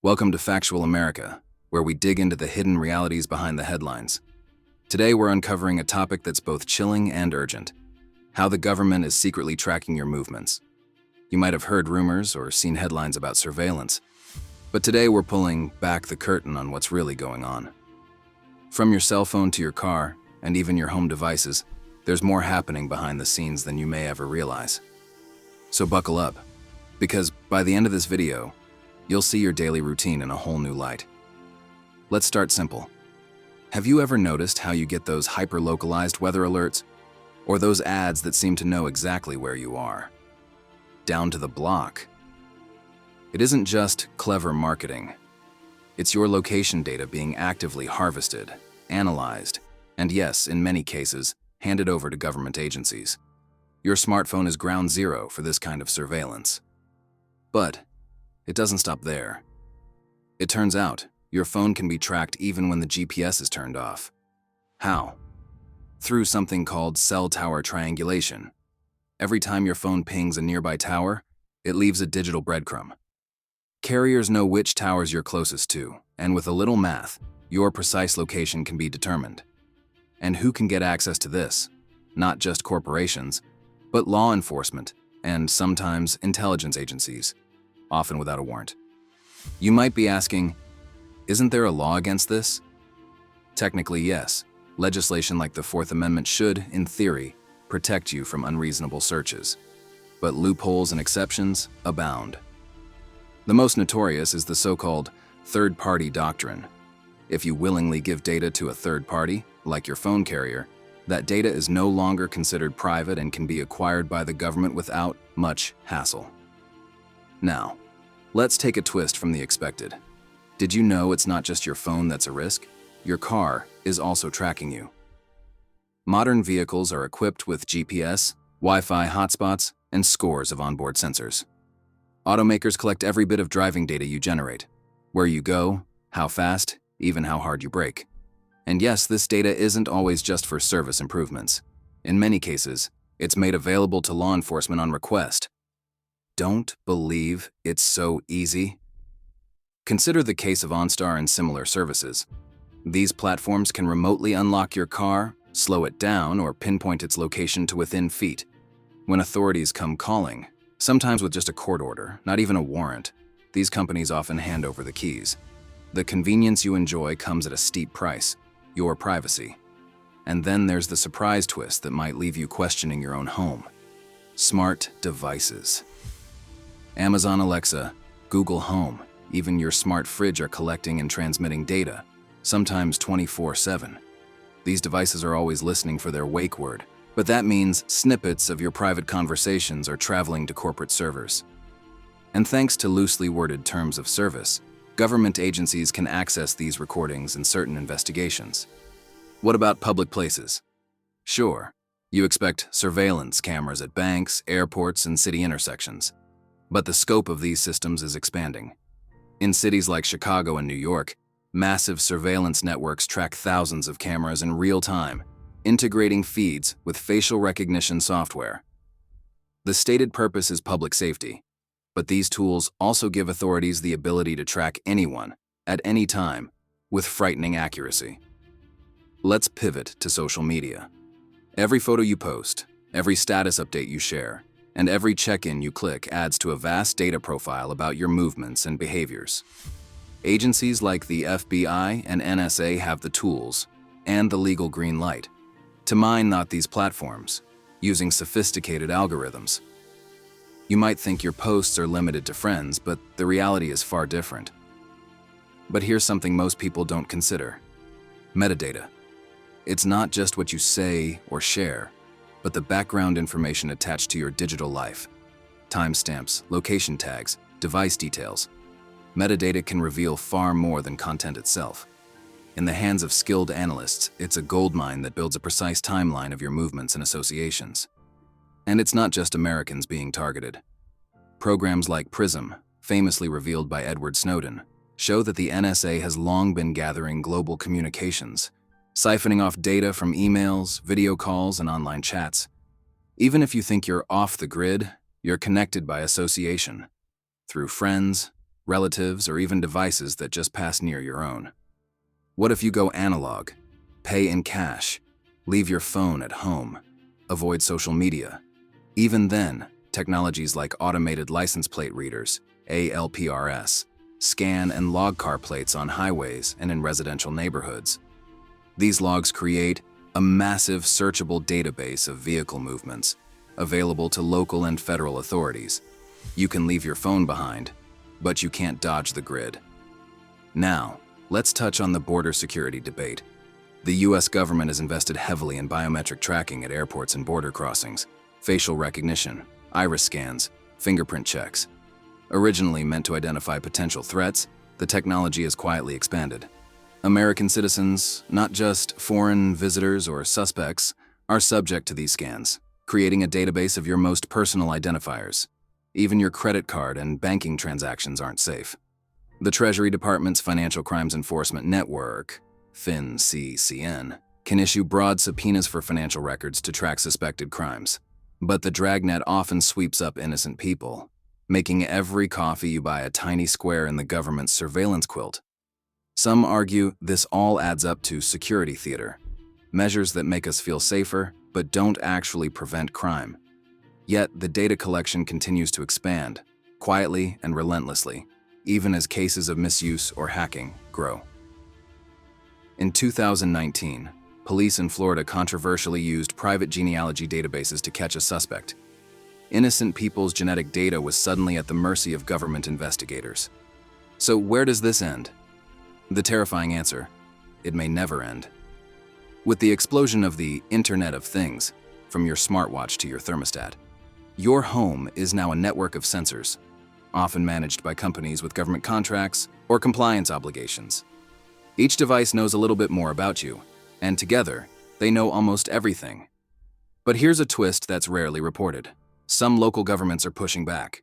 Welcome to Factual America, where we dig into the hidden realities behind the headlines. Today we're uncovering a topic that's both chilling and urgent: how the government is secretly tracking your movements. You might have heard rumors or seen headlines about surveillance, but today we're pulling back the curtain on what's really going on. From your cell phone to your car, and even your home devices, there's more happening behind the scenes than you may ever realize. So buckle up, because by the end of this video, you'll see your daily routine in a whole new light. Let's start simple. Have you ever noticed how you get those hyper-localized weather alerts? Or those ads that seem to know exactly where you are? Down to the block. It isn't just clever marketing. It's your location data being actively harvested, analyzed, and yes, in many cases, handed over to government agencies. Your smartphone is ground zero for this kind of surveillance. But it doesn't stop there. It turns out, your phone can be tracked even when the GPS is turned off. How? Through something called cell tower triangulation. Every time your phone pings a nearby tower, it leaves a digital breadcrumb. Carriers know which towers you're closest to, and with a little math, your precise location can be determined. And who can get access to this? Not just corporations, but law enforcement and sometimes intelligence agencies, often without a warrant. You might be asking, isn't there a law against this? Technically, yes. Legislation like the Fourth Amendment should, in theory, protect you from unreasonable searches. But loopholes and exceptions abound. The most notorious is the so-called third-party doctrine. If you willingly give data to a third party, like your phone carrier, that data is no longer considered private and can be acquired by the government without much hassle. Now, let's take a twist from the expected. Did you know it's not just your phone that's a risk? Your car is also tracking you. Modern vehicles are equipped with GPS, Wi-Fi hotspots, and scores of onboard sensors. Automakers collect every bit of driving data you generate: where you go, how fast, even how hard you brake. And yes, this data isn't always just for service improvements. In many cases, it's made available to law enforcement on request. Don't believe it's so easy? Consider the case of OnStar and similar services. These platforms can remotely unlock your car, slow it down, or pinpoint its location to within feet. When authorities come calling, sometimes with just a court order, not even a warrant, these companies often hand over the keys. The convenience you enjoy comes at a steep price: your privacy. And then there's the surprise twist that might leave you questioning your own home: smart devices. Amazon Alexa, Google Home, even your smart fridge are collecting and transmitting data, sometimes 24/7. These devices are always listening for their wake word, but that means snippets of your private conversations are traveling to corporate servers. And thanks to loosely worded terms of service, government agencies can access these recordings in certain investigations. What about public places? Sure, you expect surveillance cameras at banks, airports, and city intersections. But the scope of these systems is expanding. In cities like Chicago and New York, massive surveillance networks track thousands of cameras in real time, integrating feeds with facial recognition software. The stated purpose is public safety, but these tools also give authorities the ability to track anyone, at any time, with frightening accuracy. Let's pivot to social media. Every photo you post, every status update you share, and every check-in you click adds to a vast data profile about your movements and behaviors. Agencies like the FBI and NSA have the tools and the legal green light to mine these platforms using sophisticated algorithms. You might think your posts are limited to friends, but the reality is far different. But here's something most people don't consider: metadata. It's not just what you say or share, but the background information attached to your digital life: timestamps, location tags, device details. Metadata can reveal far more than content itself. In the hands of skilled analysts, it's a goldmine that builds a precise timeline of your movements and associations. And it's not just Americans being targeted. Programs like PRISM, famously revealed by Edward Snowden, show that the NSA has long been gathering global communications, siphoning off data from emails, video calls, and online chats. Even if you think you're off the grid, you're connected by association, through friends, relatives, or even devices that just pass near your own. What if you go analog? Pay in cash. Leave your phone at home. Avoid social media. Even then, technologies like automated license plate readers, ALPRs, scan and log car plates on highways and in residential neighborhoods. These logs create a massive searchable database of vehicle movements, available to local and federal authorities. You can leave your phone behind, but you can't dodge the grid. Now, let's touch on the border security debate. The US government has invested heavily in biometric tracking at airports and border crossings, facial recognition, iris scans, fingerprint checks. Originally meant to identify potential threats, the technology has quietly expanded. American citizens, not just foreign visitors or suspects, are subject to these scans, creating a database of your most personal identifiers. Even your credit card and banking transactions aren't safe. The Treasury Department's Financial Crimes Enforcement Network, FinCCN, can issue broad subpoenas for financial records to track suspected crimes. But the dragnet often sweeps up innocent people, making every coffee you buy a tiny square in the government's surveillance quilt. Some argue this all adds up to security theater, measures that make us feel safer but don't actually prevent crime. Yet the data collection continues to expand, quietly and relentlessly, even as cases of misuse or hacking grow. In 2019, police in Florida controversially used private genealogy databases to catch a suspect. Innocent people's genetic data was suddenly at the mercy of government investigators. So where does this end? The terrifying answer: it may never end. With the explosion of the Internet of Things, from your smartwatch to your thermostat, your home is now a network of sensors, often managed by companies with government contracts or compliance obligations. Each device knows a little bit more about you, and together, they know almost everything. But here's a twist that's rarely reported. Some local governments are pushing back.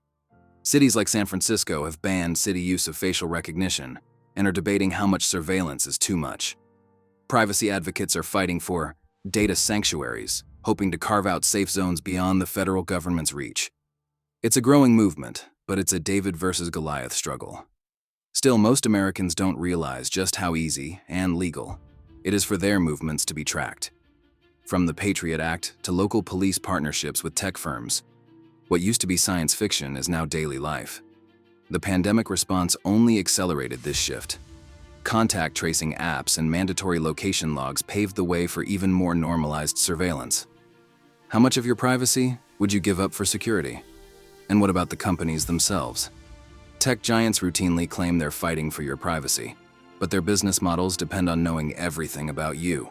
Cities like San Francisco have banned city use of facial recognition and are debating how much surveillance is too much. Privacy advocates are fighting for data sanctuaries, hoping to carve out safe zones beyond the federal government's reach. It's a growing movement, but it's a David versus Goliath struggle. Still, most Americans don't realize just how easy and legal it is for their movements to be tracked. From the Patriot Act to local police partnerships with tech firms, what used to be science fiction is now daily life. The pandemic response only accelerated this shift. Contact tracing apps and mandatory location logs paved the way for even more normalized surveillance. How much of your privacy would you give up for security? And what about the companies themselves? Tech giants routinely claim they're fighting for your privacy, but their business models depend on knowing everything about you.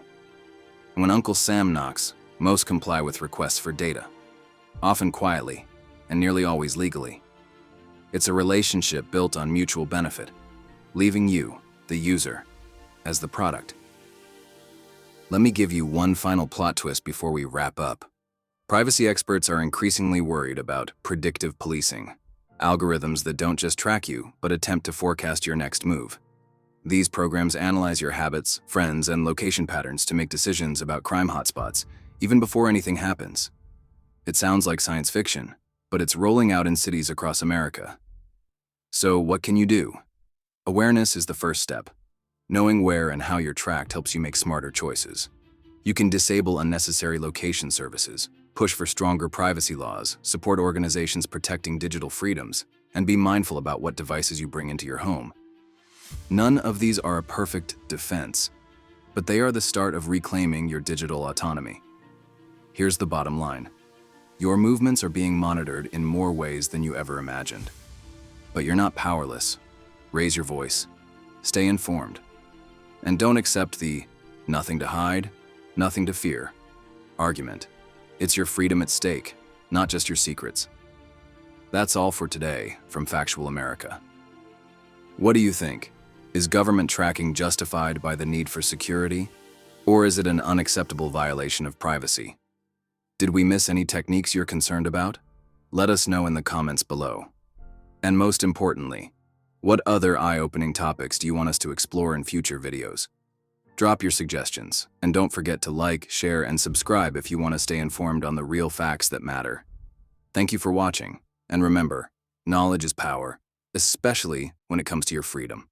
When Uncle Sam knocks, most comply with requests for data, often quietly and nearly always legally. It's a relationship built on mutual benefit, leaving you, the user, as the product. Let me give you one final plot twist before we wrap up. Privacy experts are increasingly worried about predictive policing, algorithms that don't just track you, but attempt to forecast your next move. These programs analyze your habits, friends, and location patterns to make decisions about crime hotspots, even before anything happens. It sounds like science fiction, but it's rolling out in cities across America. So what can you do? Awareness is the first step. Knowing where and how you're tracked helps you make smarter choices. You can disable unnecessary location services, push for stronger privacy laws, support organizations protecting digital freedoms, and be mindful about what devices you bring into your home. None of these are a perfect defense, but they are the start of reclaiming your digital autonomy. Here's the bottom line. Your movements are being monitored in more ways than you ever imagined. But you're not powerless. Raise your voice. Stay informed. And don't accept the nothing to hide, nothing to fear argument. It's your freedom at stake, not just your secrets. That's all for today from Factual America. What do you think? Is government tracking justified by the need for security, or is it an unacceptable violation of privacy? Did we miss any techniques you're concerned about? Let us know in the comments below. And most importantly, what other eye-opening topics do you want us to explore in future videos? Drop your suggestions, and don't forget to like, share, and subscribe if you want to stay informed on the real facts that matter. Thank you for watching, and remember, knowledge is power, especially when it comes to your freedom.